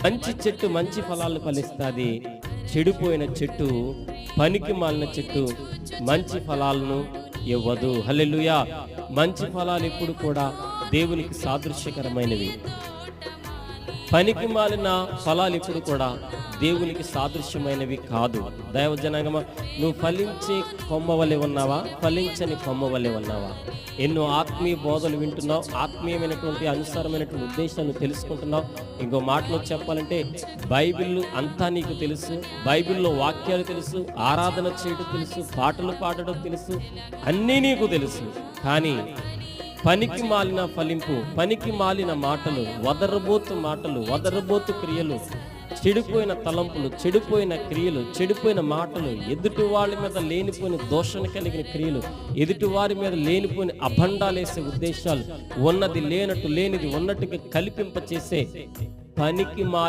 మంచి చెట్టు మంచి ఫలాలను ఫలిస్తుంది, చెడిపోయిన చెట్టు, పనికి మాలిన చెట్టు మంచి ఫలాలను ఇవ్వదు. హల్లెలూయా. మంచి ఫలాలు ఎప్పుడు కూడా దేవునికి సాదృశ్యకరమైనవి. పనికి మాలిన ఫలాలు ఇప్పుడు కూడా దేవునికి సాదృశ్యమైనవి కాదు. దైవజనాంగమా, నువ్వు ఫలించే కొమ్మ వలె ఉన్నావా, ఫలించని కొమ్మ వలె ఉన్నావా? ఎన్నో ఆత్మీయ బోధలు వింటున్నావు, ఆత్మీయమైనటువంటి అనుసారమైనటువంటి ఉద్దేశాలను తెలుసుకుంటున్నావు. ఇంకో మాటలో చెప్పాలంటే బైబిల్ అంతా నీకు తెలుసు, బైబిల్లో వాక్యాలు తెలుసు, ఆరాధన చేయడం తెలుసు, పాటలు పాడడం తెలుసు, అన్నీ నీకు తెలుసు. కానీ పనికి మాలిన ఫలింపు, పనికి మాలిన మాటలు, వదరబోతు మాటలు, వదరబోతు క్రియలు, చెడిపోయిన తలంపులు, చెడిపోయిన క్రియలు, చెడిపోయిన మాటలు, ఎదుటి వాళ్ళ మీద లేనిపోయిన దోషణ కలిగిన క్రియలు, ఎదుటి వారి మీద లేనిపోయిన అభండాలేసే ఉద్దేశాలు, ఉన్నది లేనట్టు లేనిది ఉన్నట్టుగా కల్పింప చేసే పనికి